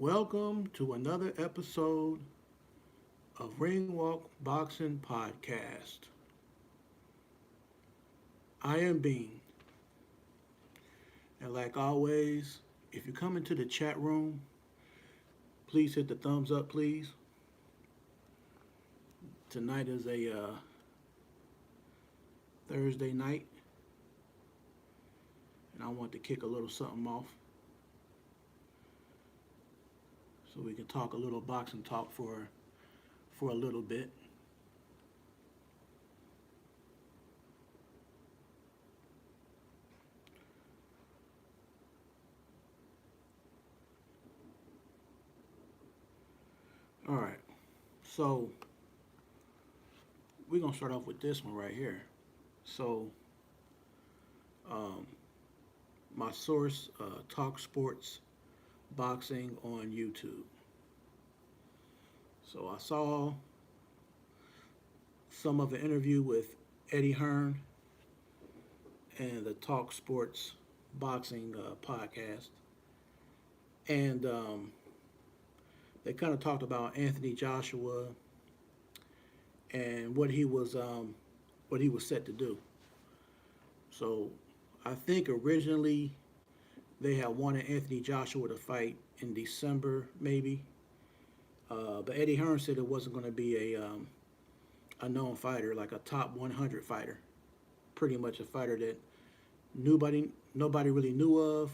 Welcome to another episode of Ring Walk Boxing Podcast. I am Bean, and like always, if you come into the chat room, please hit the thumbs up, please. Tonight is a Thursday night, and I want to kick a little something off so we can talk a little boxing talk for a little bit. All right, so we're gonna start off with this one right here. So, um, my source, Talk Sports Boxing on YouTube. So I saw some of an interview with Eddie Hearn and the Talk Sports Boxing podcast, and they kind of talked about Anthony Joshua and what he was set to do. So I think originally they had wanted Anthony Joshua to fight in December, maybe. But Eddie Hearn said it wasn't going to be a known fighter, like a top 100 fighter. Pretty much a fighter that nobody really knew of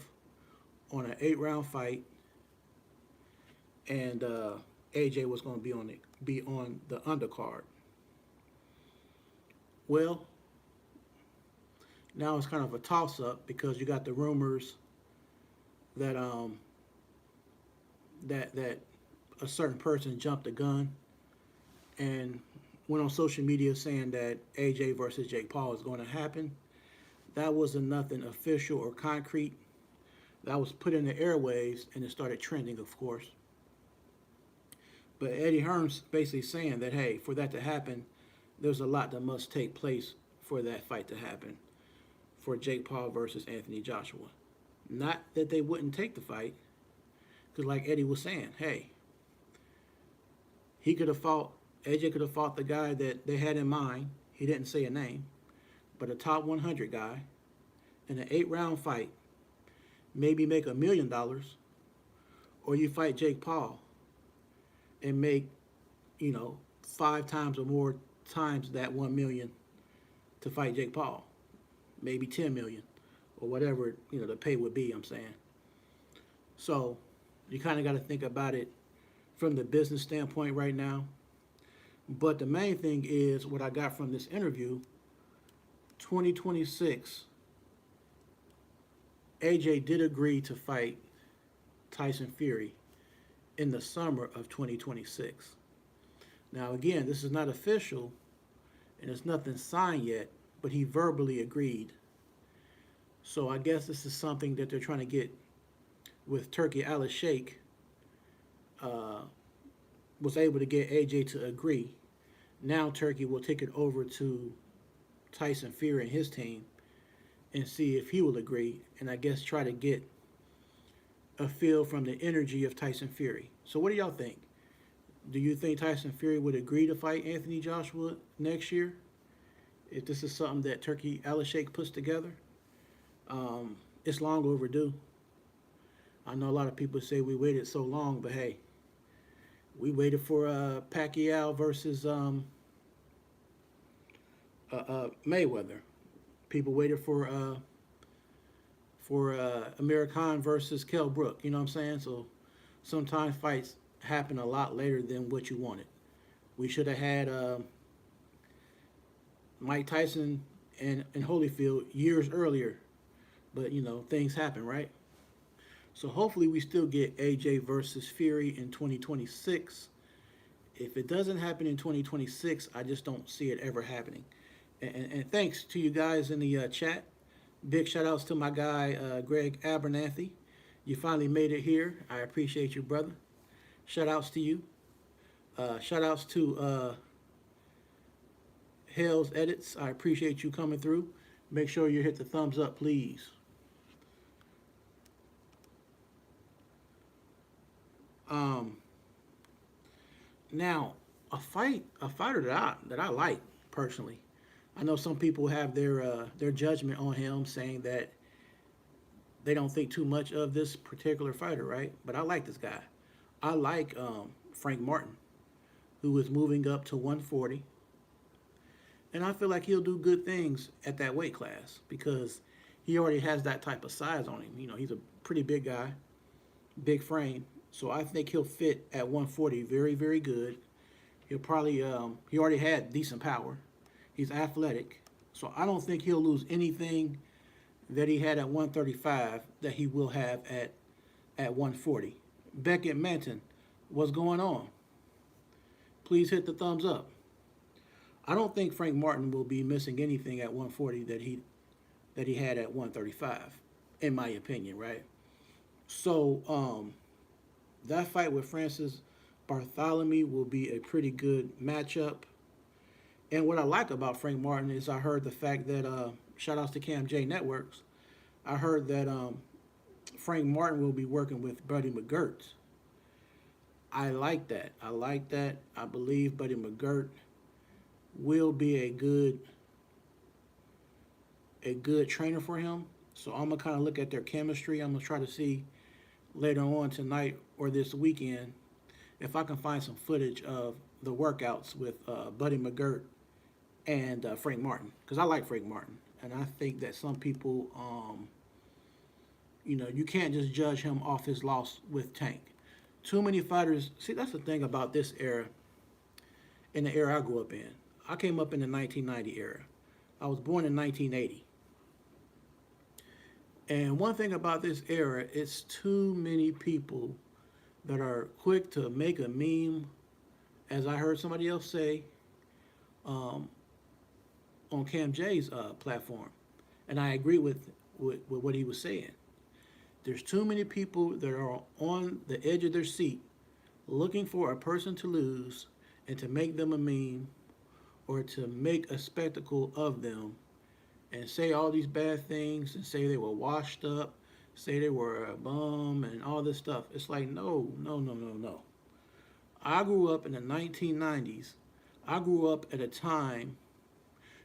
on an 8 round fight, and AJ was going to be on the undercard. Well, now it's kind of a toss up because you got the rumors that that a certain person jumped the gun and went on social media saying that AJ versus Jake Paul is going to happen. That wasn't nothing official or concrete. That was put in the airwaves and it started trending, of course. But Eddie Hearn's basically saying that, hey, for that to happen, there's a lot that must take place for that fight to happen for Jake Paul versus Anthony Joshua. Not that they wouldn't take the fight, because like Eddie was saying, hey, he could have fought, AJ could have fought the guy that they had in mind. He didn't say a name, but a top 100 guy in an 8 round fight, maybe make $1 million, or you fight Jake Paul and make, 5 times or more times that 1 million to fight Jake Paul, maybe 10 million or whatever the pay would be. I'm saying. So you kind of got to think about it from the business standpoint right now. But the main thing is what I got from this interview. 2026, AJ did agree to fight Tyson Fury in the summer of 2026. Now, again, this is not official and it's nothing signed yet, but he verbally agreed. So I guess this is something that they're trying to get with Turki Al-Sheikh. Was able to get AJ to agree. Now Turki will take it over to Tyson Fury and his team and see if he will agree, and I guess try to get a feel from the energy of Tyson Fury. So what do y'all think? Do you think Tyson Fury would agree to fight Anthony Joshua next year if this is something that Turki Al-Sheikh puts together? It's long overdue. I know a lot of people say we waited so long, but hey, we waited for Pacquiao versus Mayweather. People waited for Amir Khan versus Kell Brook. You know what I'm saying? So sometimes fights happen a lot later than what you wanted. We should have had Mike Tyson and Holyfield years earlier, but things happen, right? So hopefully we still get AJ versus Fury in 2026. If it doesn't happen in 2026, I just don't see it ever happening. And thanks to you guys in the chat. Big shout outs to my guy, Greg Abernathy. You finally made it here. I appreciate you, brother. Shout outs to you. Shout outs to Hell's Edits. I appreciate you coming through. Make sure you hit the thumbs up, please. Um, Now, a fighter that I like personally. I know some people have their judgment on him, saying that they don't think too much of this particular fighter, right? But I like this guy. I like Frank Martin, who is moving up to 140, and I feel like he'll do good things at that weight class because he already has that type of size on him. You know, he's a pretty big guy, big frame. So I think he'll fit at 140 very, very good. He'll probably he already had decent power. He's athletic, so I don't think he'll lose anything that he had at 135 that he will have at 140. Beckett Manton, what's going on? Please hit the thumbs up. I don't think Frank Martin will be missing anything at 140 that he had at 135, in my opinion, right? So that fight with Francis Bartholomew will be a pretty good matchup. And what I like about Frank Martin is I heard the fact that shout outs to Cam J Networks. I heard that Frank Martin will be working with Buddy McGirt. I like that. I like that. I believe Buddy McGirt will be a good trainer for him. So I'm gonna kind of look at their chemistry. I'm gonna try to see later on tonight or this weekend if I can find some footage of the workouts with Buddy McGirt and Frank Martin, because I like Frank Martin, and I think that some people, you can't just judge him off his loss with Tank. Too many fighters. See, that's the thing about this era. In the era I grew up in, I came up in the 1990 era. I was born in 1980. And one thing about this era, it's too many people that are quick to make a meme, as I heard somebody else say on Cam J's platform. And I agree with what he was saying. There's too many people that are on the edge of their seat looking for a person to lose and to make them a meme or to make a spectacle of them and say all these bad things and say they were washed up, say they were a bum and all this stuff. It's like, no, no, no, no, no. I grew up in the 1990s. I grew up at a time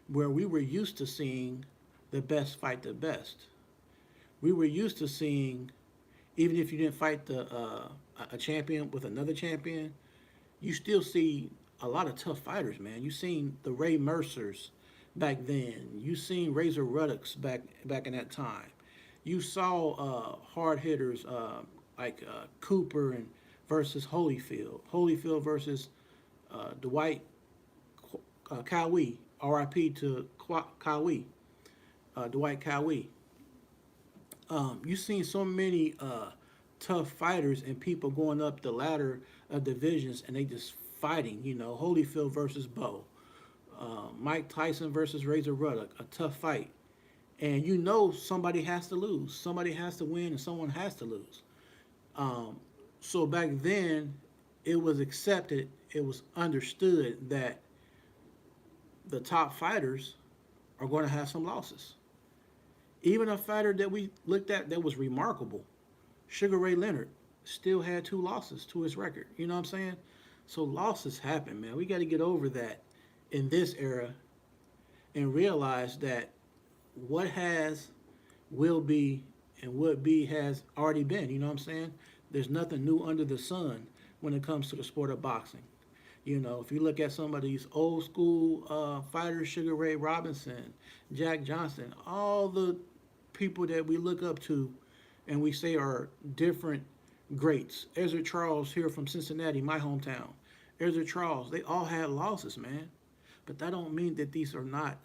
where we were used to seeing the best fight the best. We were used to seeing, even if you didn't fight a champion with another champion, you still see a lot of tough fighters, man. You seen the Ray Mercers back then. You seen Razor Ruddocks back in that time. You saw hard hitters like Cooper and versus Holyfield versus Dwight Cowie, R.I.P. to Cowie, Dwight Cowie. You've seen so many tough fighters and people going up the ladder of divisions and they just fighting. Holyfield versus Bo, Mike Tyson versus Razor Ruddock, a tough fight. And somebody has to lose, somebody has to win, and someone has to lose. So back then, it was accepted, it was understood that the top fighters are going to have some losses. Even a fighter that we looked at that was remarkable, Sugar Ray Leonard, still had 2 losses to his record. You know what I'm saying? So losses happen, man. We got to get over that in this era and realize that what has, will be, and would be has already been. You know what I'm saying? There's nothing new under the sun when it comes to the sport of boxing. If you look at some of these old school fighters, Sugar Ray Robinson, Jack Johnson, all the people that we look up to and we say are different greats. Ezra Charles here from Cincinnati, my hometown. Ezra Charles, they all had losses, man. But that don't mean that these are not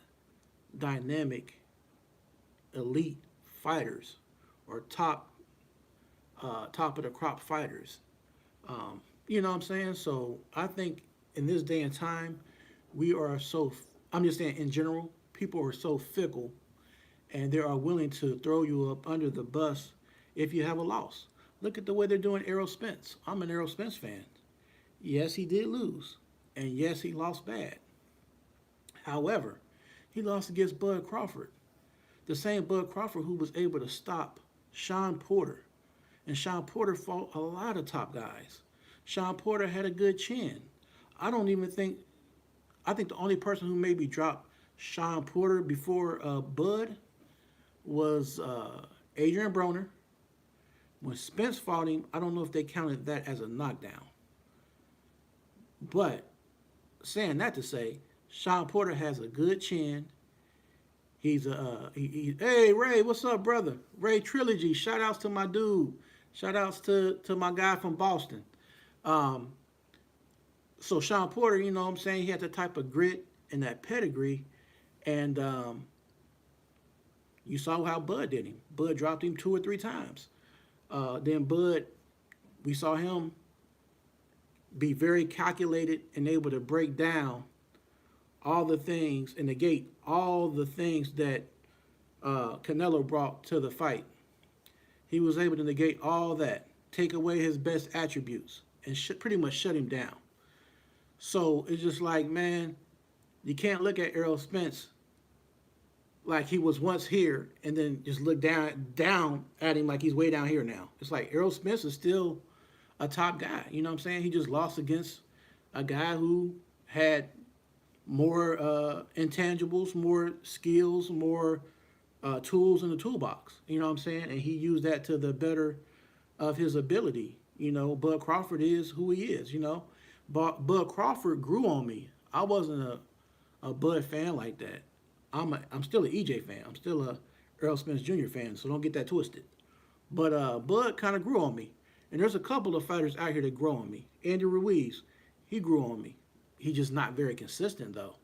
dynamic, elite fighters or top of the crop fighters. You know what I'm saying? So I think in this day and time, I'm just saying in general, people are so fickle and they are willing to throw you up under the bus if you have a loss. Look at the way they're doing Errol Spence. I'm an Errol Spence fan. Yes, he did lose. And yes, he lost bad. However, he lost against Bud Crawford. The same Bud Crawford who was able to stop Sean Porter. And Sean Porter fought a lot of top guys. Sean Porter had a good chin. I don't even think. I think the only person who maybe dropped Sean Porter before Bud was Adrian Broner. When Spence fought him, I don't know if they counted that as a knockdown. But saying that to say, Sean Porter has a good chin. He's a hey Ray, what's up, brother? Ray Trilogy. Shout outs to my dude. Shout outs to my guy from Boston. Um, so Sean Porter, you know what I'm saying, he had the type of grit and that pedigree, and you saw how Bud did him. Bud dropped him 2 or 3 times. Then Bud, we saw him be very calculated and able to break down all the things and negate all the things that Canelo brought to the fight. He was able to negate all that, take away his best attributes, and pretty much shut him down. So it's just like, man, you can't look at Errol Spence like he was once here and then just look down at him like he's way down here now. It's like Errol Spence is still a top guy. You know what I'm saying? He just lost against a guy who had more intangibles, more skills, more tools in the toolbox. You know what I'm saying? And he used that to the better of his ability. You know, Bud Crawford is who he is. You know, but Bud Crawford grew on me. I wasn't a Bud fan like that. I'm still an EJ fan. I'm still a Earl Spence Jr. fan. So don't get that twisted. But Bud kind of grew on me. And there's a couple of fighters out here that grow on me. Andy Ruiz, he grew on me. He's just not very consistent though.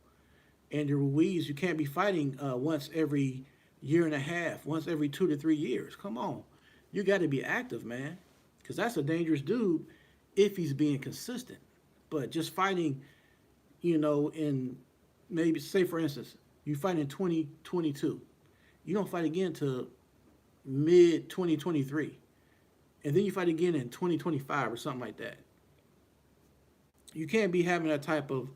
Andy Ruiz, you can't be fighting once every year and a half, once every 2 to 3 years. Come on, you got to be active, man, because that's a dangerous dude if he's being consistent. But just fighting, you know, in maybe say for instance, you fight in 2022, you don't fight again till mid 2023, and then you fight again in 2025 or something like that. You can't be having that type of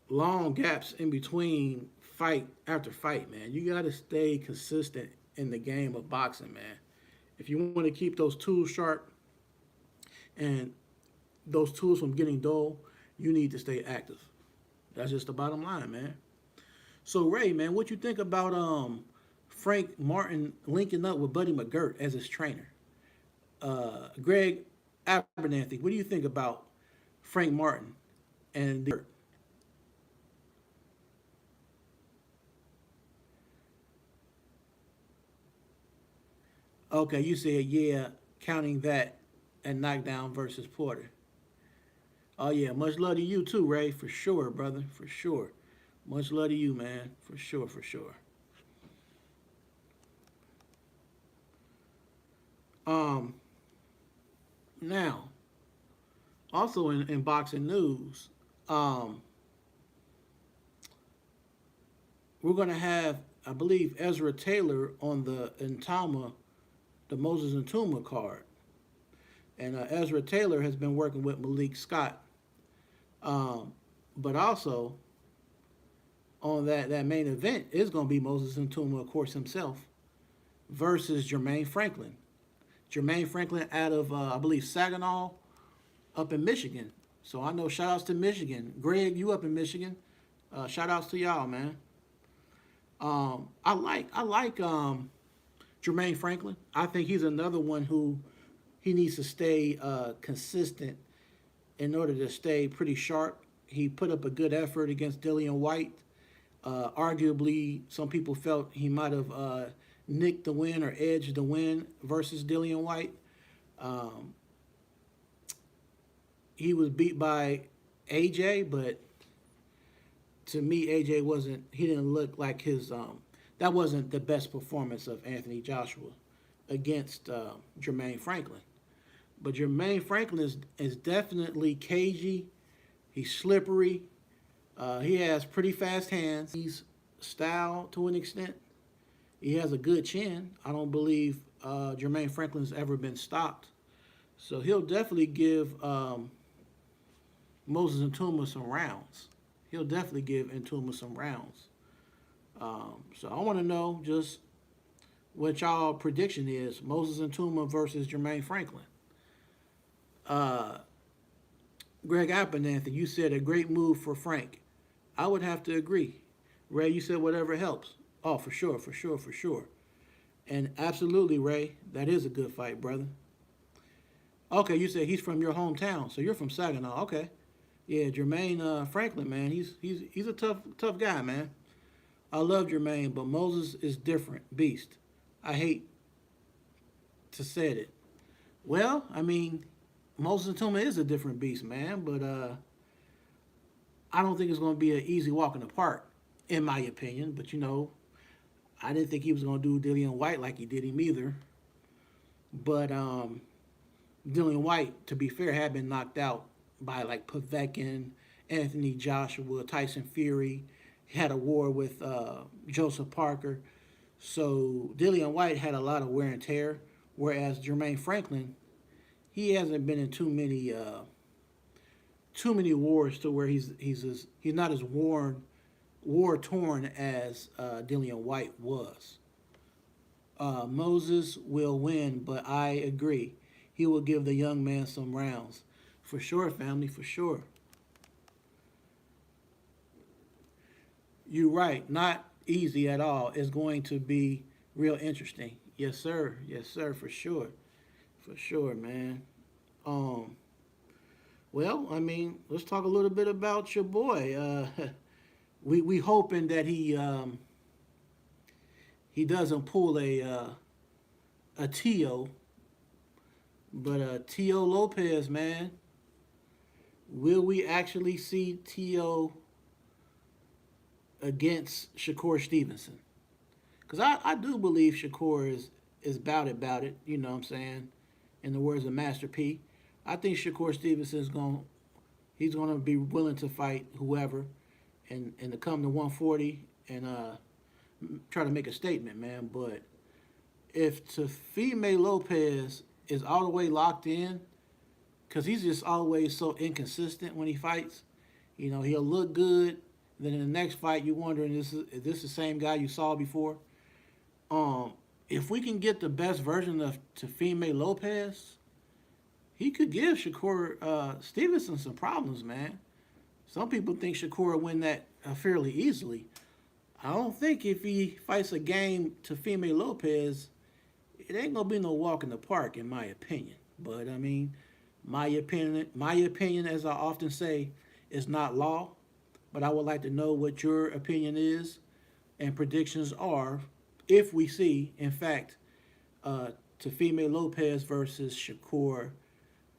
long gaps in between fight after fight, man. You got to stay consistent in the game of boxing, man. If you want to keep those tools sharp and those tools from getting dull, you need to stay active. That's just the bottom line, man. So Ray, man, what you think about Frank Martin linking up with Buddy McGirt as his trainer? Greg Abernathy, what do you think about Frank Martin and the Okay, you said yeah, counting that and knockdown versus Porter. Oh yeah, much love to you too, Ray, for sure, brother, for sure. Much love to you, man, for sure, for sure. Um, Now, also in boxing news, um, we're gonna have, I believe, Ezra Taylor on the Ntama, the Moses Ntuma card, and Ezra Taylor has been working with Malik Scott, um, but also on that main event is gonna be Moses Ntuma, of course, himself versus Jermaine Franklin. Jermaine Franklin out of I believe Saginaw up in Michigan. So I know shout outs to Michigan. Greg, you up in Michigan. Shout outs to y'all, man. I like Jermaine Franklin. I think he's another one who he needs to stay consistent in order to stay pretty sharp. He put up a good effort against Dillian White. Arguably, some people felt he might have nicked the win or edged the win versus Dillian White. Um, he was beat by AJ, but to me, AJ wasn't. He didn't look like his. That wasn't the best performance of Anthony Joshua against Jermaine Franklin. But Jermaine Franklin is definitely cagey. He's slippery. He has pretty fast hands. He's style to an extent. He has a good chin. I don't believe Jermaine Franklin's ever been stopped. So he'll definitely give Moses Ntuma some rounds. He'll definitely give Ntuma some rounds. So I want to know just what y'all prediction is. Moses Ntuma versus Jermaine Franklin. Greg Abernathy, you said a great move for Frank. I would have to agree. Ray, you said whatever helps. Oh, for sure, for sure, for sure. And absolutely, Ray, that is a good fight, brother. Okay, you said he's from your hometown, so you're from Saginaw. Okay, yeah, Jermaine Franklin, man, he's a tough guy, man. I love Jermaine, but Moses is different, beast. I hate to say it. Well, I mean, Moses Tuma is a different beast, man, but I don't think it's going to be an easy walk in the park, in my opinion. But I didn't think he was going to do Dillian White like he did him either. But Dillian White, to be fair, had been knocked out by like Povetkin, Anthony Joshua, Tyson Fury. He had a war with Joseph Parker. So Dillian White had a lot of wear and tear, whereas Jermaine Franklin, he hasn't been in too many wars to where he's not as war torn as Dillian White was. Moses will win, but I agree. He will give the young man some rounds. For sure, family, for sure. You're right. Not easy at all. It's going to be real interesting. Yes, sir. Yes, sir, for sure. For sure, man. Um, well, I mean, let's talk a little bit about your boy. We hoping that he doesn't pull a Tio, but Tio Lopez, man, will we actually see Tio against Shakur Stevenson? Because I do believe Shakur is about it. You know what I'm saying? In the words of Master P, I think Shakur Stevenson he's gonna be willing to fight whoever, and to come to 140 and try to make a statement, man. But if Teofimo Lopez is all the way locked in, because he's just always so inconsistent when he fights. He'll look good. Then in the next fight, you're wondering, is this the same guy you saw before? If we can get the best version of Teofimo Lopez, he could give Shakur Stevenson some problems, man. Some people think Shakur will win that fairly easily. I don't think if he fights a game Teofimo Lopez, it ain't gonna be no walk in the park, in my opinion. But I mean, my opinion, as I often say, is not law. But I would like to know what your opinion is and predictions are if we see, in fact, Teofimo Lopez versus Shakur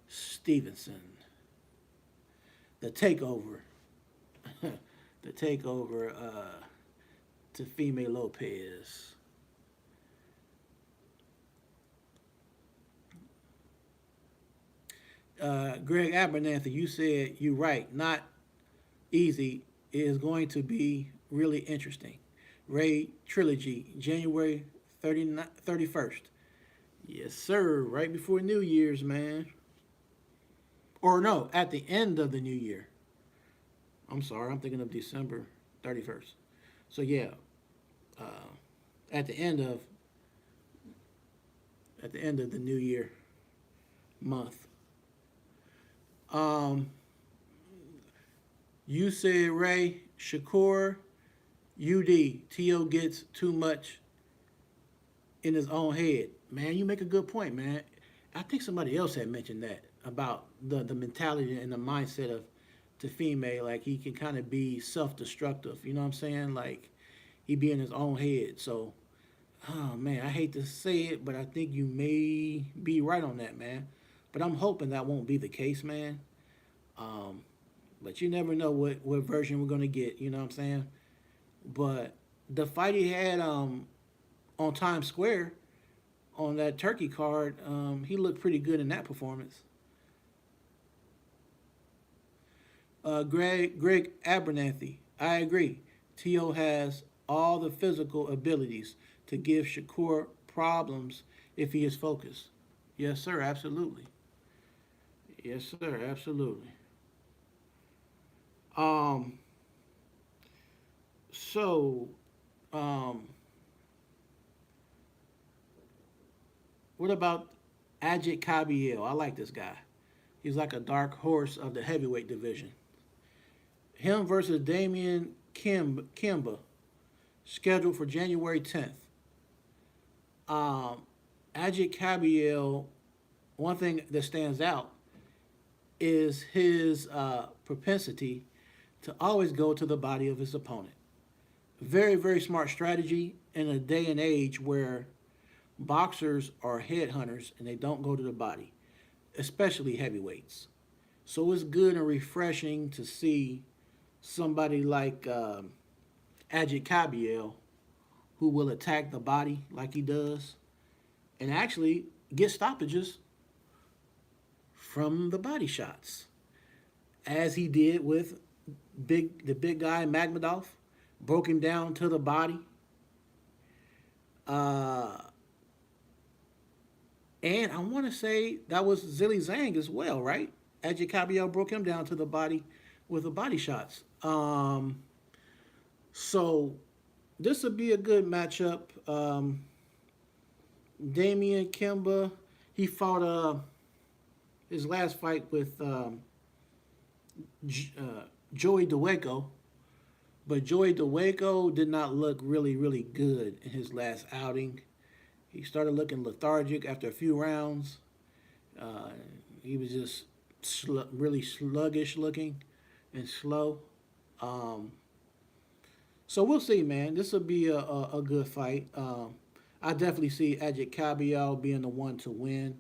Stevenson. The takeover. The takeover, Teofimo Lopez. Greg Abernathy, you said you're right. Not easy. It is going to be really interesting. Ray Trilogy, January 31st. Yes, sir. Right before New Year's, man. Or no, at the end of the new year. I'm sorry, I'm thinking of December 31st. So yeah, uh, at the end of the new year month. Um, you said Ray Shakur UD Tio gets too much in his own head. Man, you make a good point, man. I think somebody else had mentioned that about the mentality and the mindset of Teofimo. Like he can kind of be self-destructive. You know what I'm saying? Like he be in his own head. So, oh man, I hate to say it, but I think you may be right on that, man. But I'm hoping that won't be the case, man. Um, but you never know what version we're gonna get. You know what I'm saying? But the fight he had on Times Square on that Turkey card, he looked pretty good in that performance. Greg Abernathy, I agree. Tio has all the physical abilities to give Shakur problems if he is focused. Yes, sir, absolutely. Yes, sir, absolutely. Um, so, um, what about Ajit Kabiel? I like this guy. He's like a dark horse of the heavyweight division. Him versus Damian Kimba, scheduled for January 10th. Um, Ajit Cabiel, one thing that stands out is his propensity to always go to the body of his opponent. Very, very smart strategy in a day and age where boxers are headhunters and they don't go to the body, especially heavyweights. So it's good and refreshing to see somebody like Ajit Cabiel who will attack the body like he does and actually get stoppages from the body shots, as he did with the big guy Magmadov, broke him down to the body. Uh, and I want to say that was Zilly Zhang as well, right? Ajit Cabiel broke him down to the body with the body shots. So this would be a good matchup. Damian Kimba, he fought his last fight with Joey Dawejko, but Joey Dawejko did not look really, really good in his last outing. He started looking lethargic after a few rounds. Uh, he was just really sluggish looking and slow. Um, so we'll see, man. This will be a good fight. I definitely see Ajit Cabial being the one to win,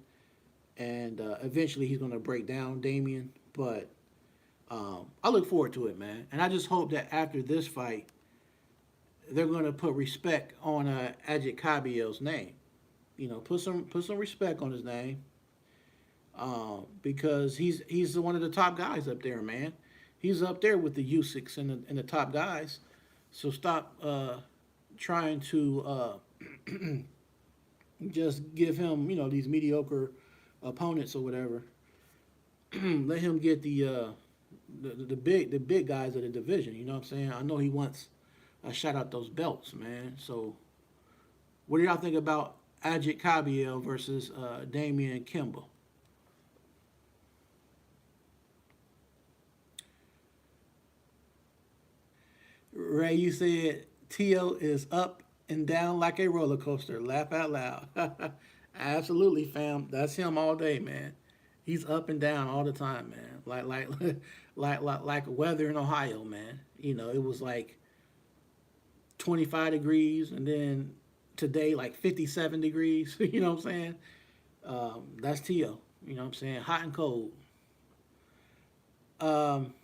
and eventually he's going to break down Damian. But I look forward to it, man. And I just hope that after this fight, they're going to put respect on Ajit Cabial's name. You know, put some respect on his name, because he's one of the top guys up there, man. He's up there with the Usyks and the top guys. So stop trying to just give him, these mediocre opponents or whatever. Let him get the big guys of the division. You know what I'm saying? I know he wants a shot at those belts, man. So what do y'all think about Ajit Cabiel versus Damian Kimba? Ray, you said Tio is up and down like a roller coaster. Laugh out loud. Absolutely, fam. That's him all day, man. He's up and down all the time, man. Like weather in Ohio, man. It was like 25 degrees, and then today like 57 degrees. You know what I'm saying? That's Tio. You know what I'm saying? Hot and cold. Um,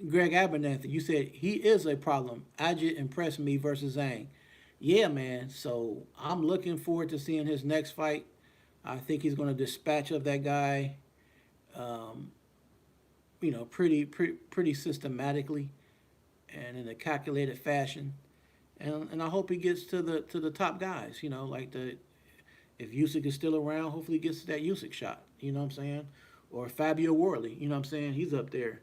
Greg Abernathy, you said he is a problem. Ajit impressed me versus Zhang. Yeah, man. So I'm looking forward to seeing his next fight. I think he's going to dispatch of that guy, um, pretty systematically and in a calculated fashion. And I hope he gets to the top guys. Like if Usyk is still around, hopefully he gets that Usyk shot. You know what I'm saying? Or Fabio Worley. You know what I'm saying? He's up there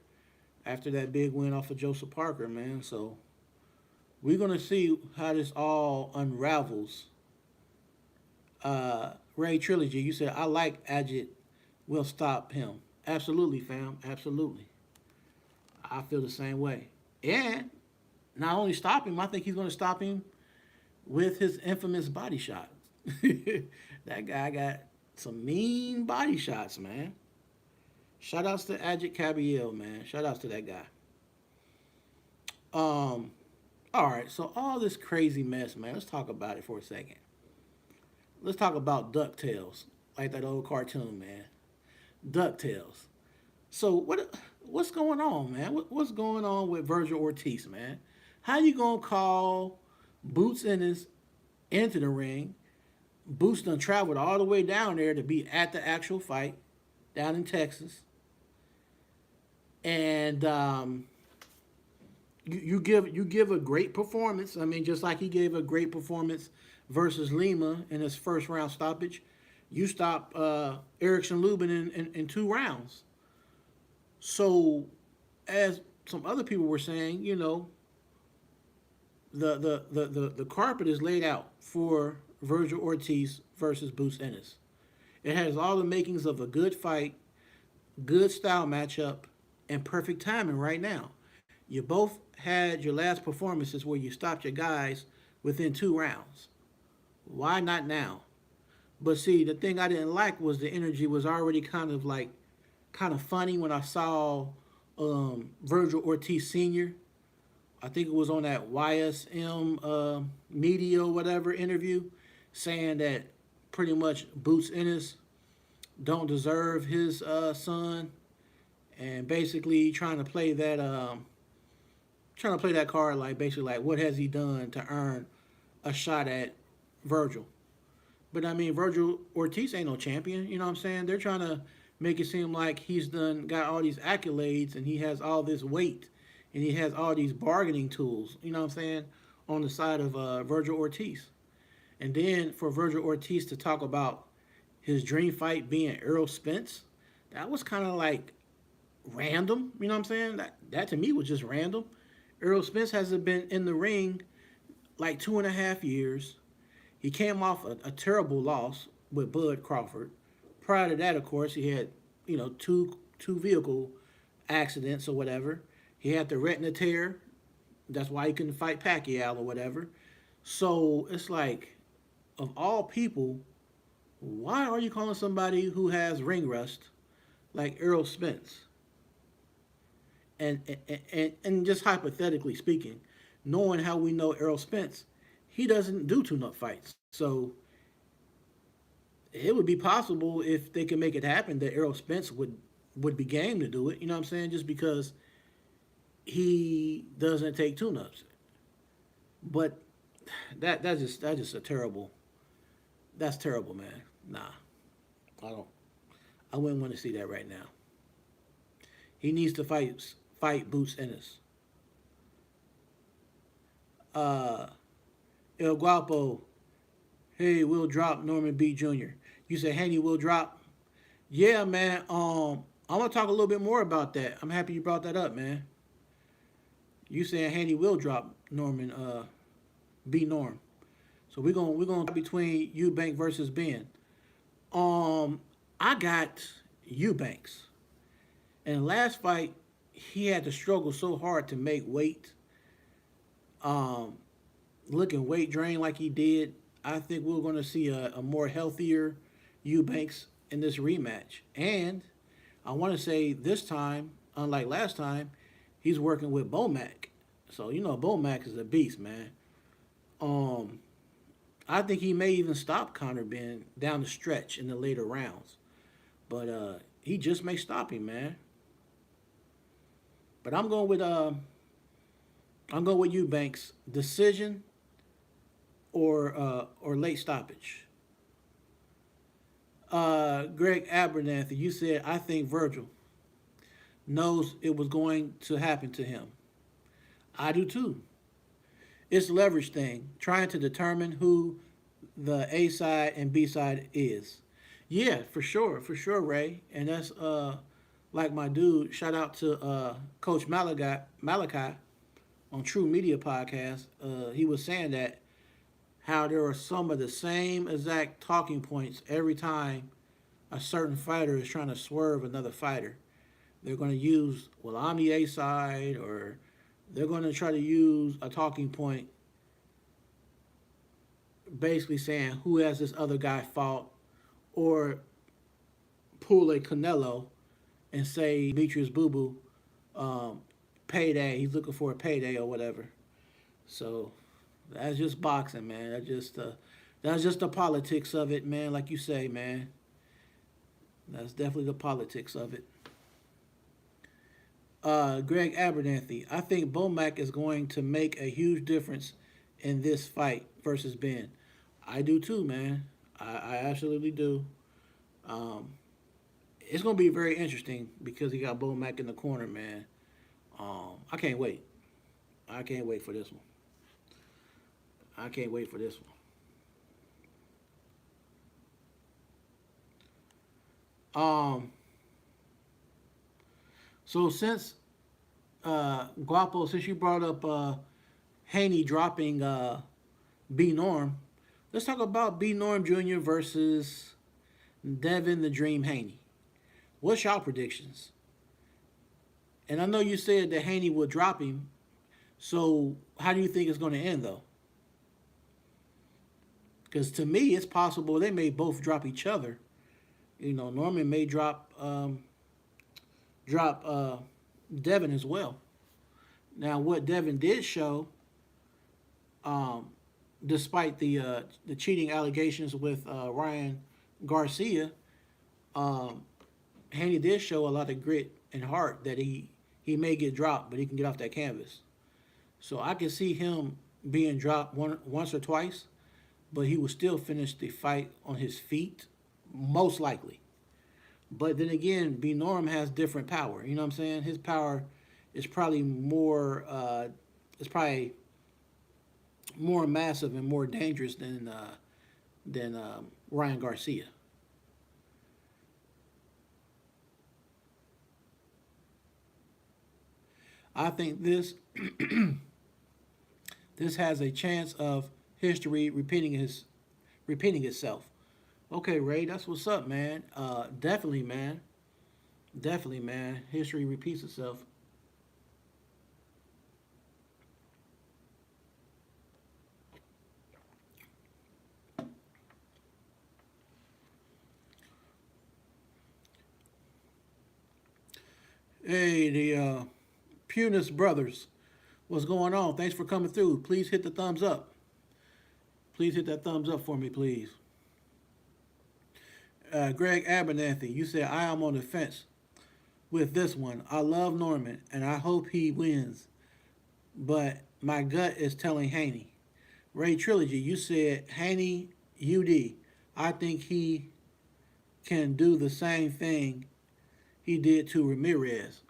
after that big win off of Joseph Parker, man. So we're gonna see how this all unravels. Ray Trilogy, you said I like Ajit. Will stop him. Absolutely, fam. Absolutely. I feel the same way. And not only stop him, I think he's gonna stop him with his infamous body shot. That guy got some mean body shots, man. Shout outs to Ajit Cabiel, man. Shout outs to that guy. Um, all right, so all this crazy mess, man. Let's talk about it for a second. Let's talk about DuckTales, like that old cartoon, man. DuckTales. So what's going on, man? What's going on with Virgil Ortiz, man? How you gonna call Boots Ennis into the ring? Boots done traveled all the way down there to be at the actual fight down in Texas, and you give a great performance. I mean, just like he gave a great performance versus Lima in his first round stoppage. You stop Erickson Lubin in 2 rounds. So, as some other people were saying, the carpet is laid out for Virgil Ortiz versus Boots Ennis. It has all the makings of a good fight, good style matchup, and perfect timing right now. You both had your last performances where you stopped your guys within 2 rounds. Why not now? But see, the thing I didn't like was the energy was already kind of funny when I saw Virgil Ortiz Sr. I think it was on that YSM media or whatever interview, saying that pretty much Boots Ennis don't deserve his son, and basically trying to play that card like basically like what has he done to earn a shot at Virgil. But I mean, Virgil Ortiz ain't no champion. You know what I'm saying? They're trying to make it seem like he's done got all these accolades and he has all this weight and he has all these bargaining tools. You know what I'm saying? On the side of Virgil Ortiz, and then for Virgil Ortiz to talk about his dream fight being Errol Spence, that was kind of like random. You know what I'm saying? That to me was just random. Errol Spence hasn't been in the ring like 2.5 years. He came off a terrible loss with Bud Crawford. Prior to that, of course, he had two vehicle accidents or whatever. He had the retina tear. That's why he couldn't fight Pacquiao or whatever. So it's like, of all people, why are you calling somebody who has ring rust like Errol Spence? And just hypothetically speaking, knowing how we know Errol Spence, he doesn't do tune-up fights. So it would be possible if they can make it happen that Errol Spence would be game to do it. You know what I'm saying? Just because he doesn't take tune-ups. But that's just a terrible. That's terrible, man. Nah, I don't. I wouldn't want to see that right now. He needs to fight Boots Ennis. Uh, El Guapo, hey, we'll drop Norman B. Jr. You said Haney will drop. Yeah, man. I'm gonna talk a little bit more about that. I'm happy you brought that up, man. You saying Haney will drop Norman B. Norm. So we're gonna between Eubank versus Ben. I got Eubanks. In the last fight, he had to struggle so hard to make weight. Um, Looking weight drained like he did. I think we're going to see a more healthier Eubanks in this rematch. And I want to say this time, unlike last time, he's working with Bomac. So Bomac is a beast, man. Um, I think he may even stop Conor Ben down the stretch in the later rounds, but he just may stop him, man. But I'm going with Eubanks decision or late stoppage. Greg Abernathy, you said I think Virgil knows it was going to happen to him. I do too. It's leverage thing, trying to determine who the A side and B side is. Yeah, for sure, Ray. And that's like my dude. Shout out to Coach Malachi on True Media Podcast. He was saying that how there are some of the same exact talking points every time a certain fighter is trying to swerve another fighter. They're going to use, well, I'm the A side, or they're going to try to use a talking point basically saying who has this other guy fought, or pull a Canelo and say Demetrius Boo Boo payday. He's looking for a payday or whatever. So that's just boxing, man. That's just the politics of it, man. Like you say, man. That's definitely the politics of it. Greg Abernathy, I think Bomac is going to make a huge difference in this fight versus Ben. I do too, man. I absolutely do. Um, it's going to be very interesting because he got Bomac in the corner, man. I can't wait. I can't wait for this one. I can't wait for this one. So Guapo, since you brought up Haney dropping B Norm, let's talk about B Norm Jr. versus Devin the Dream Haney. What's y'all predictions? And I know you said that Haney will drop him. So how do you think it's going to end, though? Because to me, it's possible they may both drop each other. You know, Norman may drop Devin as well. Now, what Devin did show, um, despite the cheating allegations with Ryan Garcia, um, Haney did show a lot of grit and heart that he may get dropped, but he can get off that canvas. So I can see him being dropped once or twice, but he will still finish the fight on his feet, most likely. But then again, B Norm has different power. You know what I'm saying? His power is probably more. It's probably more massive and more dangerous than Ryan Garcia. I think this has a chance of history repeating itself. Okay, Ray, that's what's up, man. Definitely, man. Definitely, man. History repeats itself. Hey, the Punis brothers, what's going on? Thanks for coming through. Please hit the thumbs up. Please hit that thumbs up for me, please. Greg Abernathy, you said I am on the fence with this one. I love Norman and I hope he wins, but my gut is telling Haney. Ray Trilogy, you said Haney UD. I think he can do the same thing he did to Ramirez.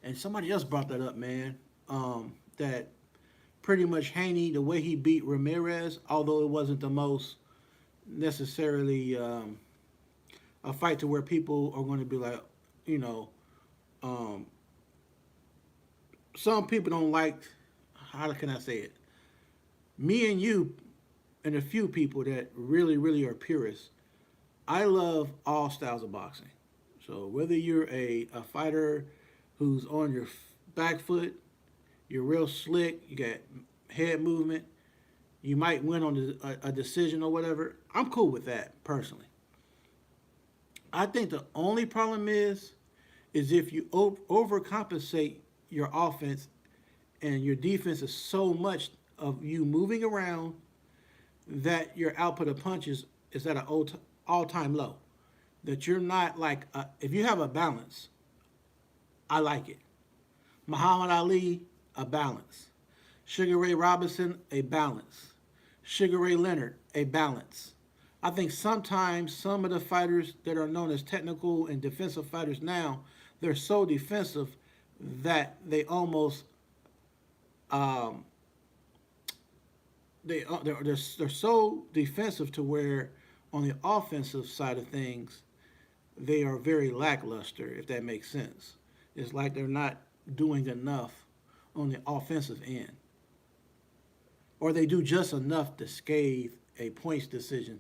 And somebody else brought that up, man. That pretty much Haney, the way he beat Ramirez, although it wasn't the most necessarily a fight to where people are going to be like, you know, um, some people don't like, how can I say it? Me and you and a few people that really, really are purists, I love all styles of boxing. So whether you're a fighter who's on your back foot, you're real slick, you got head movement, you might win on a decision or whatever, I'm cool with that personally. I think the only problem is if you overcompensate your offense and your defense is so much of you moving around that your output of punches is at an all-time low. That you're not like, if you have a balance, I like it. Muhammad Ali, a balance. Sugar Ray Robinson, a balance. Sugar Ray Leonard, a balance. I think sometimes some of the fighters that are known as technical and defensive fighters now, they're so defensive that they almost um, they're so defensive to where on the offensive side of things they are very lackluster, if that makes sense. It's like they're not doing enough on the offensive end, or they do just enough to scathe a points decision.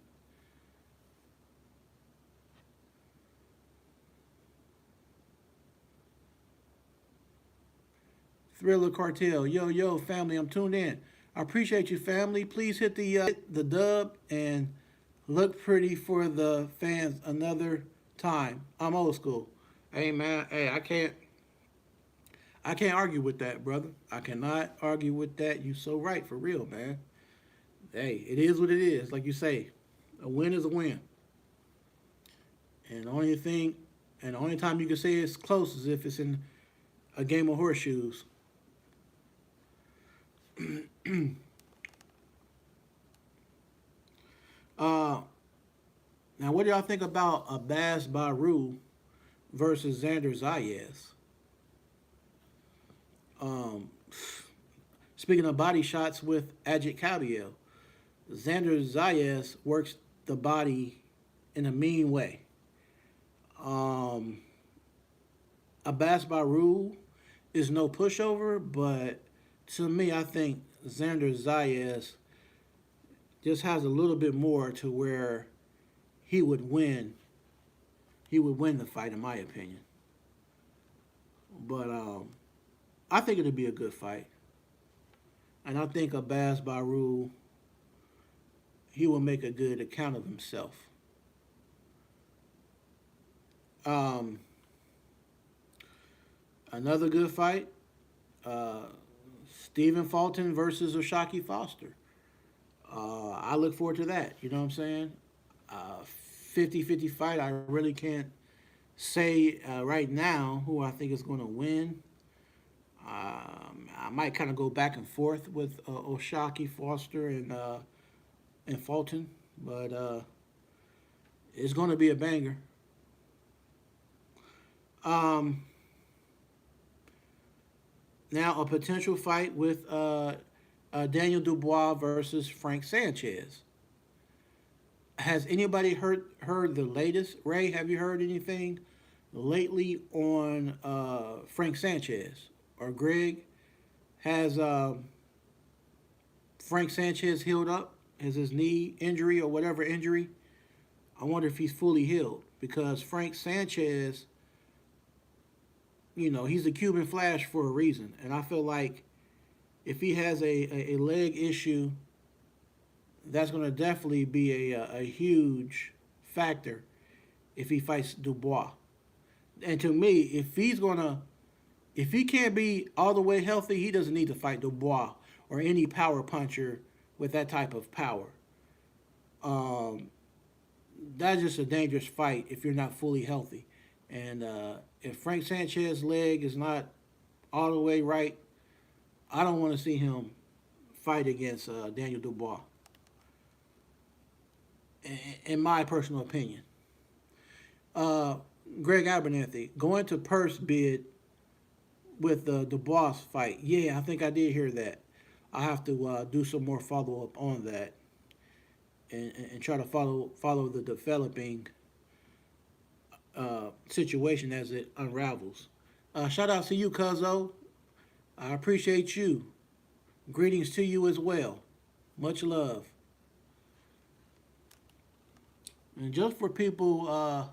Thriller Cartel, yo family, I'm tuned in. I appreciate you, family. Please hit the dub and look pretty for the fans another time. I'm old school. Hey man, hey, I can't argue with that, brother. I cannot argue with that. You so right, for real, man. Hey, it is what it is. Like you say, a win is a win. And the only time you can say it's close is if it's in a game of horseshoes. uh, Now, what do y'all think about Abbas Baru versus Xander Zayas? Um, Speaking of body shots with Ajit Cabiel, Xander Zayas works the body in a mean way. Um, Abbas Baru is no pushover, but to me, I think Xander Zayas just has a little bit more to where he would win he would win the fight, in my opinion. But I think it'll be a good fight, and I think Abbas Baru, he will make a good account of himself. Um, Another good fight, uh, Stephen Fulton versus Oshaki Foster. I look forward to that. You know what I'm saying? 50-50 fight. I really can't say right now who I think is going to win. I might kind of go back and forth with Oshaki Foster and Fulton, but it's going to be a banger. Um, Now a potential fight with Daniel Dubois versus Frank Sanchez. Has anybody heard the latest? Ray, have you heard anything lately on Frank Sanchez or Greg? Has Frank Sanchez healed up? Has his knee injury or whatever injury? I wonder if he's fully healed because Frank Sanchez, he's a Cuban Flash for a reason, and I feel like if he has a leg issue, that's going to definitely be a huge factor if he fights Dubois. And to me, if he can't be all the way healthy, he doesn't need to fight Dubois or any power puncher with that type of power. Um, that's just a dangerous fight if you're not fully healthy. And if Frank Sanchez's leg is not all the way right, I don't want to see him fight against Daniel Dubois. In my personal opinion, uh, Greg Abernathy going to purse bid with the Dubois fight. Yeah, I think I did hear that. I have to do some more follow up on that and try to follow the developing situation as it unravels. Shout out to you, Cuzzo. I appreciate you. Greetings to you as well. Much love. And just for people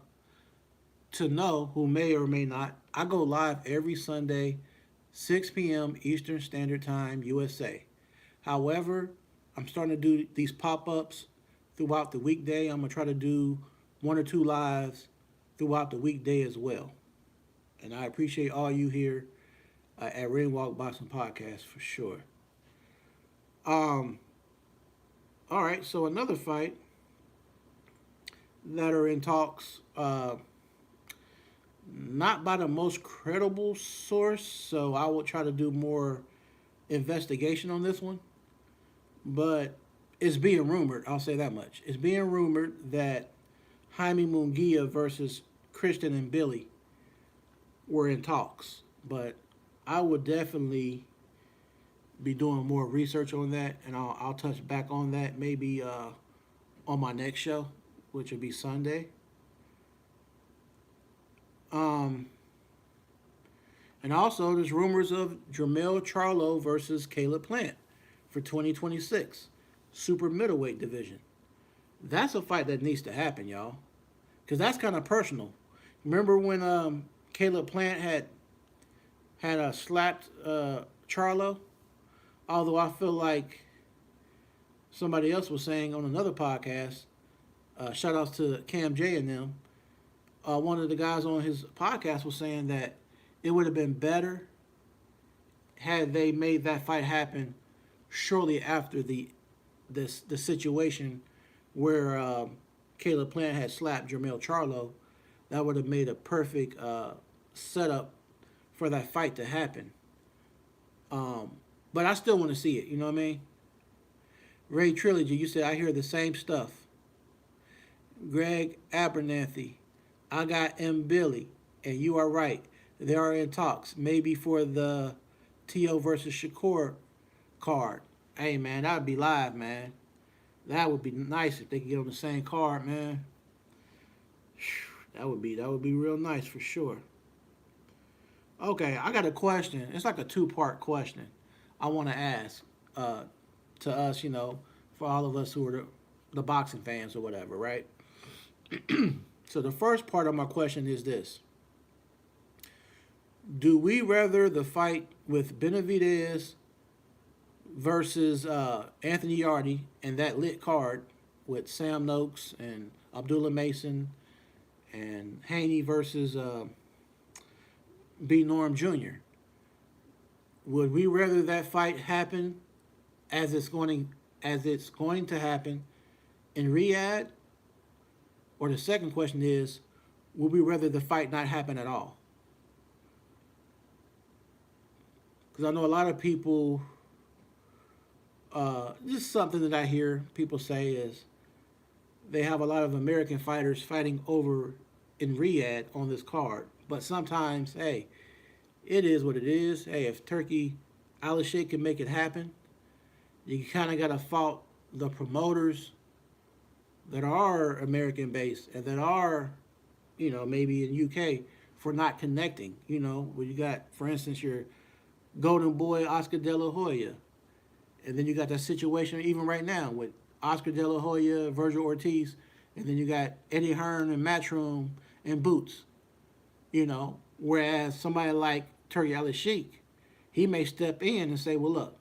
to know who may or may not, I go live every Sunday, 6 p.m. Eastern Standard Time, USA. However, I'm starting to do these pop ups throughout the weekday. I'm going to try to do one or two lives throughout the weekday as well. And I appreciate all you here at Ringwalk Boxing Podcast for sure. Um, all right, so another fight that are in talks, not by the most credible source, so I will try to do more investigation on this one. But it's being rumored, I'll say that much. It's being rumored that Jaime Munguia versus Christian and Billy were in talks. But I would definitely be doing more research on that, and I'll touch back on that maybe on my next show, which will be Sunday. Um, and also, there's rumors of Jermell Charlo versus Caleb Plant for 2026 super middleweight division. That's a fight that needs to happen, y'all, because that's kind of personal. Remember when Caleb Plant had slapped Charlo? Although I feel like somebody else was saying on another podcast, shout outs to Cam J and them, one of the guys on his podcast was saying that it would have been better had they made that fight happen shortly after the situation where Caleb Plant had slapped Jermell Charlo. That would have made a perfect setup for that fight to happen. But I still want to see it. You know what I mean? Ray Trilogy, you said I hear the same stuff. Greg Abernathy, I got M. Billy, and you are right. They are in talks, maybe for the T.O. versus Shakur card. Hey, man, that would be live, man. That would be nice if they could get on the same card, man. That would be real nice for sure. Okay, I got a question. It's like a two-part question I want to ask to us, for all of us who are the boxing fans or whatever, right? So the first part of my question is this: do we rather the fight with Benavidez versus Anthony Yarde and that lit card with Sam Noakes and Abdullah Mason and Haney versus B. Norm Jr.? Would we rather that fight happen as it's going to happen in Riyadh? Or the second question is, would we rather the fight not happen at all? Because I know a lot of people, just something that I hear people say is they have a lot of American fighters fighting over in Riyadh on this card. But sometimes, hey, it is what it is. Hey, if Turki Al-Sheikh can make it happen, you kind of got to fault the promoters that are American based and that are, maybe in UK for not connecting. Where you got, for instance, your golden boy Oscar De La Hoya, and then you got that situation even right now with Oscar De La Hoya, Virgil Ortiz, and then you got Eddie Hearn and Matchroom and Boots. Whereas somebody like Turki Al-Sheikh, he may step in and say, well, look,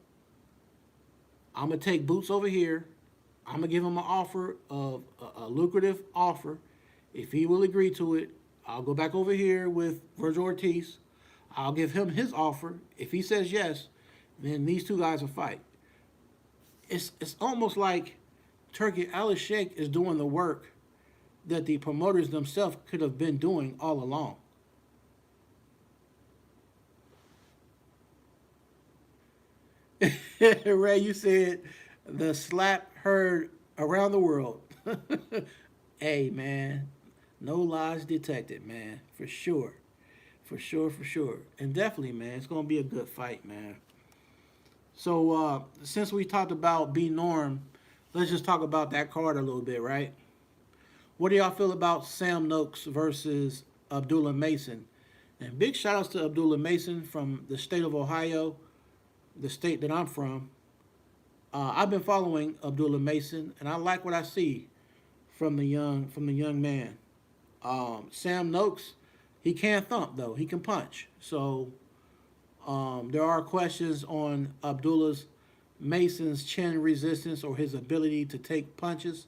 I'm going to take Boots over here. I'm going to give him an offer of a lucrative offer. If he will agree to it, I'll go back over here with Virgil Ortiz. I'll give him his offer. If he says yes, then these two guys will fight. It's almost like Turki Al-Sheikh is doing the work that the promoters themselves could have been doing all along. Ray, you said the slap heard around the world. Hey, man, no lies detected, man, for sure. For sure, for sure. And definitely, man, it's going to be a good fight, man. So, since we talked about B Norm, let's just talk about that card a little bit, right? What do y'all feel about Sam Noakes versus Abdullah Mason? And big shout outs to Abdullah Mason from the state of Ohio, the state that I'm from. I've been following Abdullah Mason, and I like what I see from the young man. Sam Noakes, he can't thump though. He can punch. So there are questions on Abdullah's Mason's chin resistance or his ability to take punches.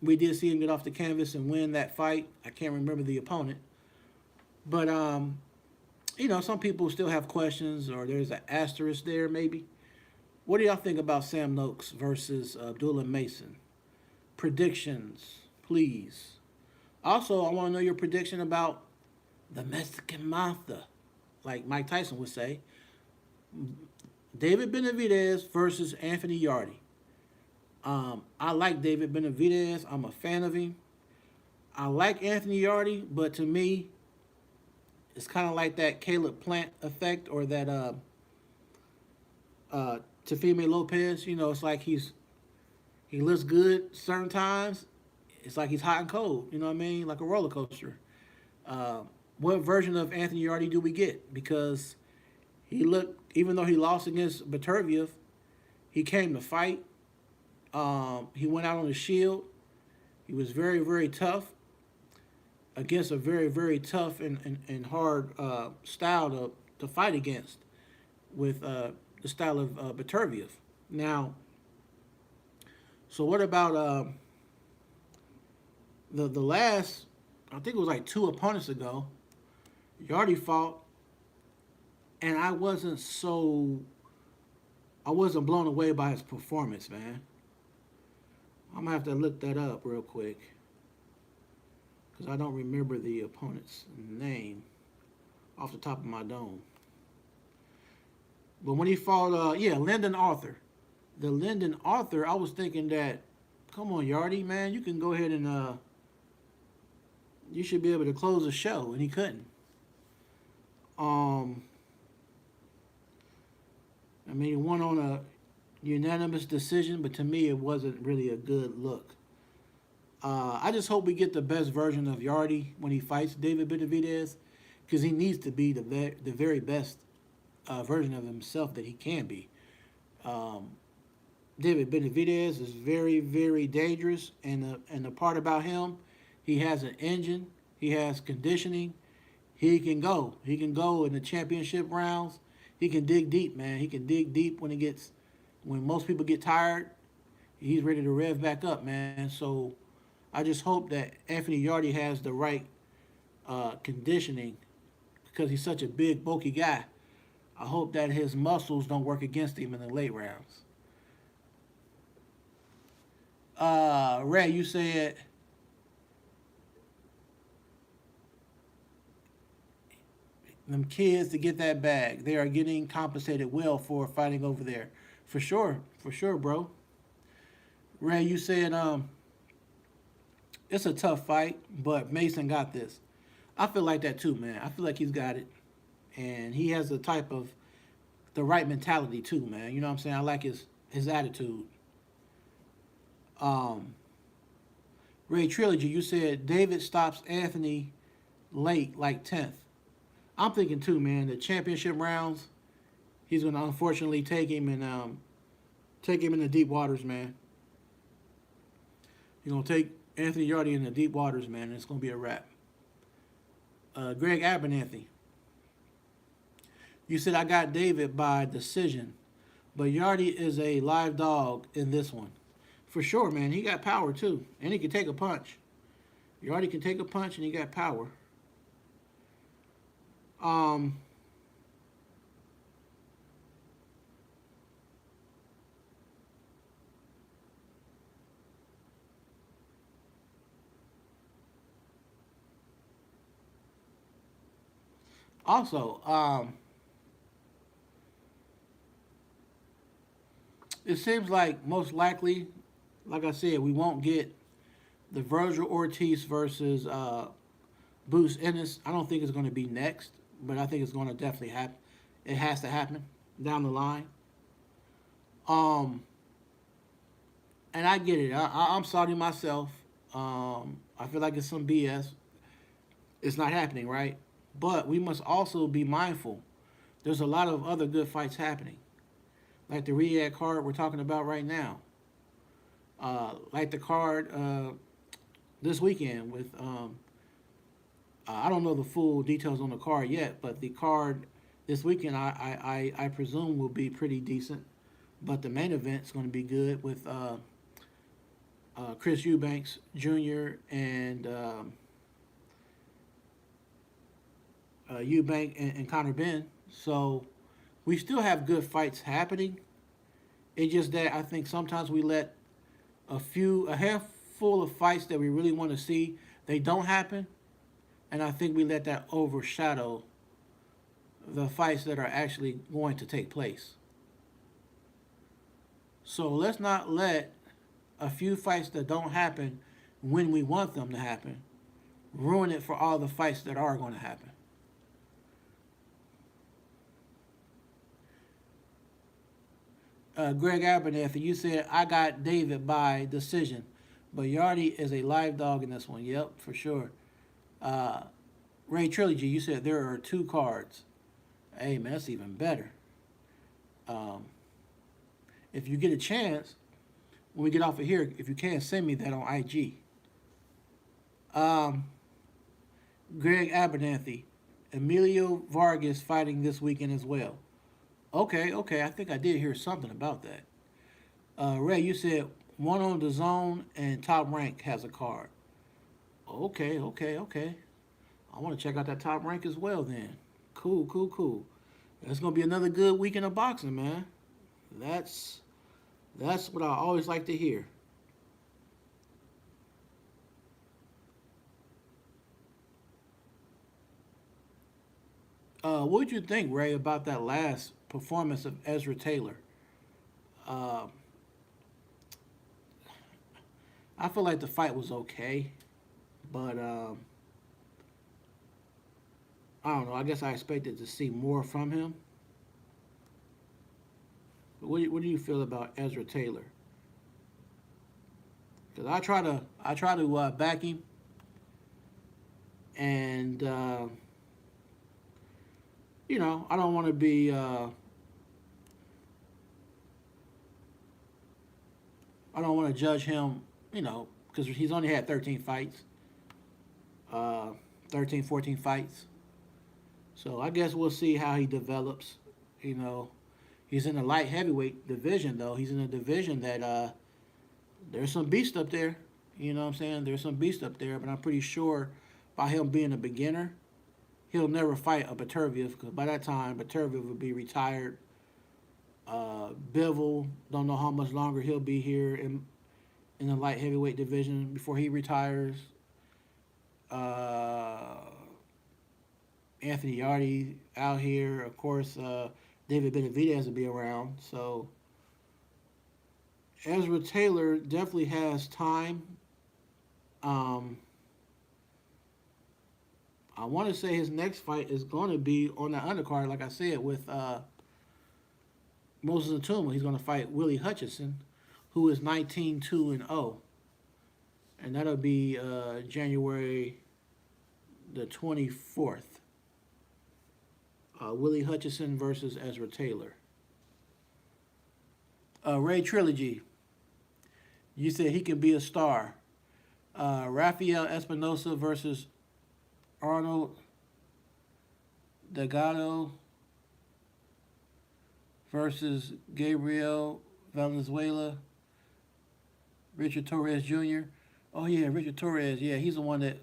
We did see him get off the canvas and win that fight. I can't remember the opponent, but some people still have questions, or there's an asterisk there maybe. What do y'all think about Sam Noakes versus Abdullah Mason? Predictions, please. Also, I want to know your prediction about the Mexican Mafia, like Mike Tyson would say. David Benavidez versus Anthony Yarde. I like David Benavidez. I'm a fan of him. I like Anthony Yarde, but to me, it's kind of like that Caleb Plant effect or that Teofimo Lopez. It's like he looks good certain times. It's like he's hot and cold. You know what I mean? Like a roller coaster. What version of Anthony Yarde do we get? Because even though he lost against Beterbiev, he came to fight. He went out on the shield. He was very, very tough against a very, very tough and hard style to fight against with the style of Beterbiev. Now, so what about the last, I think it was like 2 opponents ago, Yarde fought, and I wasn't blown away by his performance, man. I'm going to have to look that up real quick because I don't remember the opponent's name off the top of my dome. But when he fought, Lyndon Arthur. The Lyndon Arthur, I was thinking that, come on, Yarde, man, you can go ahead and you should be able to close the show, and he couldn't. He won on a unanimous decision, but to me, it wasn't really a good look. I just hope we get the best version of Yarde when he fights David Benavidez, because he needs to be the very best version of himself that he can be. David Benavidez is very, very dangerous, and the part about him He has an engine. He has conditioning. He can go. He can go in the championship rounds. He can dig deep, man. He can dig deep when most people get tired. He's ready to rev back up, man. So I just hope that Anthony Yardy has the right conditioning because he's such a big, bulky guy. I hope that his muscles don't work against him in the late rounds. Ray, you said them kids to get that bag. They are getting compensated well for fighting over there. For sure, bro. Ray, you said it's a tough fight, but Mason got this. I feel like that too, man. I feel like he's got it, and he has the right mentality too, man. You know what I'm saying? I like his attitude. Um, Ray Trilogy, you said David stops Anthony late, like 10th. I'm thinking too, man. The championship rounds, he's gonna unfortunately take him in the deep waters, man. He's gonna take Anthony Yardy in the deep waters, man. And it's gonna be a wrap. Greg Abernathy, you said I got David by decision, but Yardy is a live dog in this one. For sure, man. He got power too, and he can take a punch. Yardy can take a punch, and he got power. Um, Also, it seems like most likely, like I said, we won't get the Virgil Ortiz versus Bruce Ennis. I don't think it's going to be next, but I think it's going to definitely happen. It has to happen down the line. Um, and I get it. I'm sorry myself. I feel like it's some BS. It's not happening, right? But we must also be mindful. There's a lot of other good fights happening, like the Riyadh card we're talking about right now. Like the card this weekend with I don't know the full details on the card yet, but the card this weekend I presume will be pretty decent. But the main event's going to be good with Chris Eubanks Jr. and Eubank and Conor Ben. So we still have good fights happening. It's just that I think sometimes we let a handful of fights that we really want to see, they don't happen, and I think we let that overshadow the fights that are actually going to take place. So let's not let a few fights that don't happen when we want them to happen ruin it for all the fights that are going to happen. Greg Abernathy, you said I got David by decision, but Yardy is a live dog in this one. Yep, for sure. Uh, Ray Trilogy, you said there are two cards. Hey man, that's even better. Um, if you get a chance, when we get off of here, if you can, send me that on IG. Um, Greg Abernathy, Emilio Vargas fighting this weekend as well. Okay, okay, I think I did hear something about that. Ray, you said one on the zone and Top Rank has a card. Okay, okay, okay. I want to check out that Top Rank as well then. Cool, cool, cool. That's gonna be another good weekend of boxing, man. That's that's what I always like to hear. What did you think, Ray, about that last performance of Ezra Taylor? Uh, I feel like the fight was okay, but I don't know. I guess I expected to see more from him. But what do you feel about Ezra Taylor? Because I try to back him, and I don't want to be I don't want to judge him, because he's only had 13 fights. uh, 13, 14 fights. So I guess we'll see how he develops. You know, he's in the light heavyweight division, though. He's in a division that there's some beast up there. You know what I'm saying? There's some beast up there, but I'm pretty sure by him being a beginner, he'll never fight a Beterbiev because by that time, Beterbiev will be retired. Bivol, don't know how much longer he'll be here in the light heavyweight division before he retires. Uh, Anthony Yardy out here. Of course, David Benavidez will be around. So Ezra Taylor definitely has time. Um, I want to say his next fight is going to be on the undercard, like I said, with Moses Atuma. He's going to fight Willie Hutchinson, who is 19-2-0. And that'll be January the 24th. Willie Hutchinson versus Ezra Taylor. Ray Trilogy. You said he can be a star. Rafael Espinosa versus Arnold Delgado versus Gabriel Valenzuela. Richard Torres Jr. Oh, yeah, Richard Torres. Yeah, he's the one that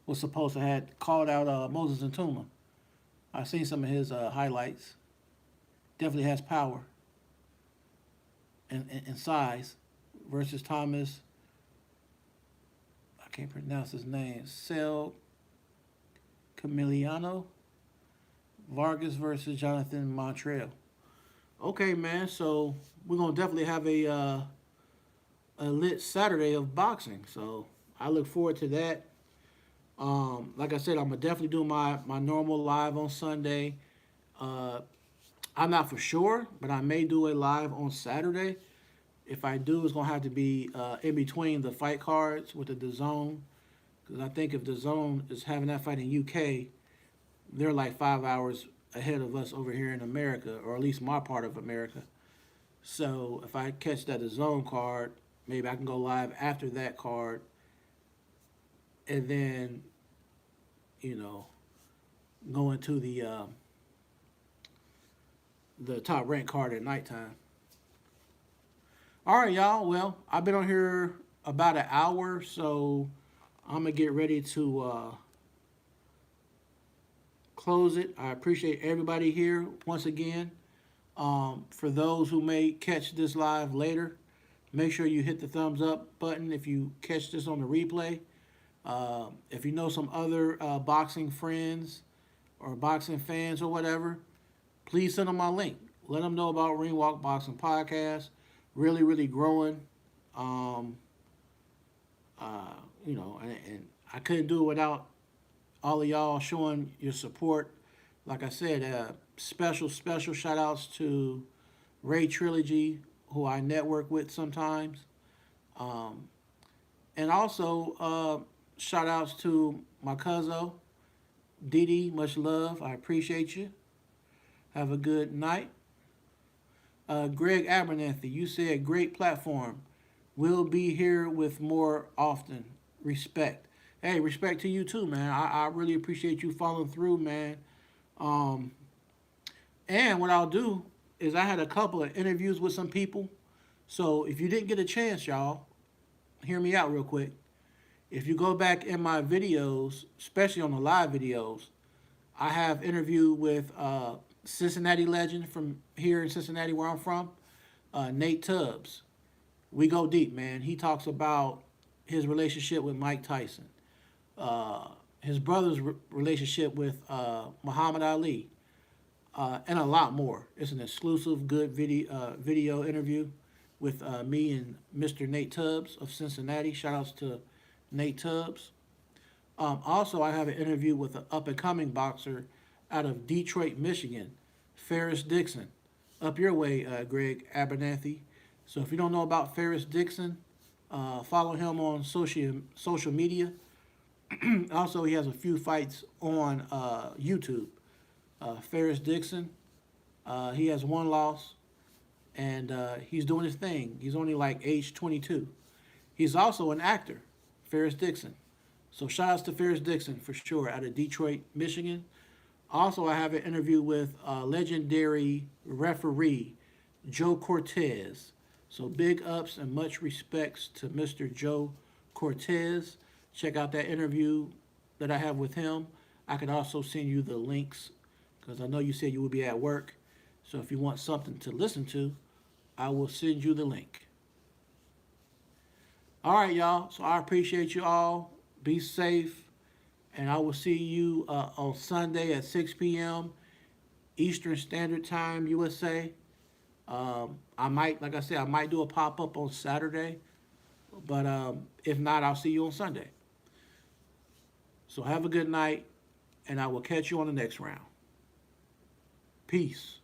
was supposed to have called out Moses Atuma. I've seen some of his highlights. Definitely has power and size versus Thomas. I can't pronounce his name. Cel Camiliano. Vargas versus Jonathan Montreal. Okay, man. So we're gonna definitely have a lit Saturday of boxing. So I look forward to that. Like I said, I'm gonna definitely do my normal live on Sunday. I'm not for sure, but I may do a live on Saturday. If I do, it's gonna have to be in between the fight cards with the DAZN, because I think if DAZN is having that fight in UK, they're like 5 hours ahead of us over here in America, or at least my part of America. So if I catch that DAZN card, maybe I can go live after that card, and then, you know, go into the top ranked card at nighttime. All right, y'all. Well, I've been on here about an hour, so I'm gonna get ready to close it. I appreciate everybody here once again. For those who may catch this live later, make sure you hit the thumbs up button if you catch this on the replay. If you know some other boxing friends or boxing fans or whatever, please send them my link. Let them know about Ring Walk Boxing Podcast. Really, really growing. You know, and I couldn't do it without all of y'all showing your support. Like I said, special shout outs to Ray Trilogy, who I network with sometimes. And also, shout outs to my cousin, Didi. Much love. I appreciate you. Have a good night. Greg Abernathy, you said great platform. We'll be here with more often. Respect. Hey, respect to you too, man. I really appreciate you following through, man. And what I'll do is I had a couple of interviews with some people. So if you didn't get a chance, y'all, hear me out real quick. If you go back in my videos, especially on the live videos, I have interviewed with Cincinnati legend from here in Cincinnati, where I'm from, Nate Tubbs. We go deep, man. He talks about his relationship with Mike Tyson, his brother's relationship with Muhammad Ali, and a lot more. It's an exclusive, good video interview with me and Mr. Nate Tubbs of Cincinnati. Shout outs to Nate Tubbs. Also, I have an interview with an up-and-coming boxer out of Detroit, Michigan, Ferris Dixon. Up your way, Greg Abernathy. So if you don't know about Ferris Dixon, follow him on social media. Also, he has a few fights on YouTube. Ferris Dixon, he has one loss, and he's doing his thing. He's only like age 22. He's also an actor, Ferris Dixon. So shout outs to Ferris Dixon for sure out of Detroit, Michigan. Also, I have an interview with legendary referee Joe Cortez. So big ups and much respects to Mr. Joe Cortez. Check out that interview that I have with him. I could also send you the links because I know you said you would be at work. So if you want something to listen to, I will send you the link. All right, y'all. So I appreciate you all. Be safe. And I will see you on Sunday at 6 p.m. Eastern Standard Time, USA. I might, like I said, I might do a pop up on Saturday. But if not, I'll see you on Sunday. So have a good night, and I will catch you on the next round. Peace.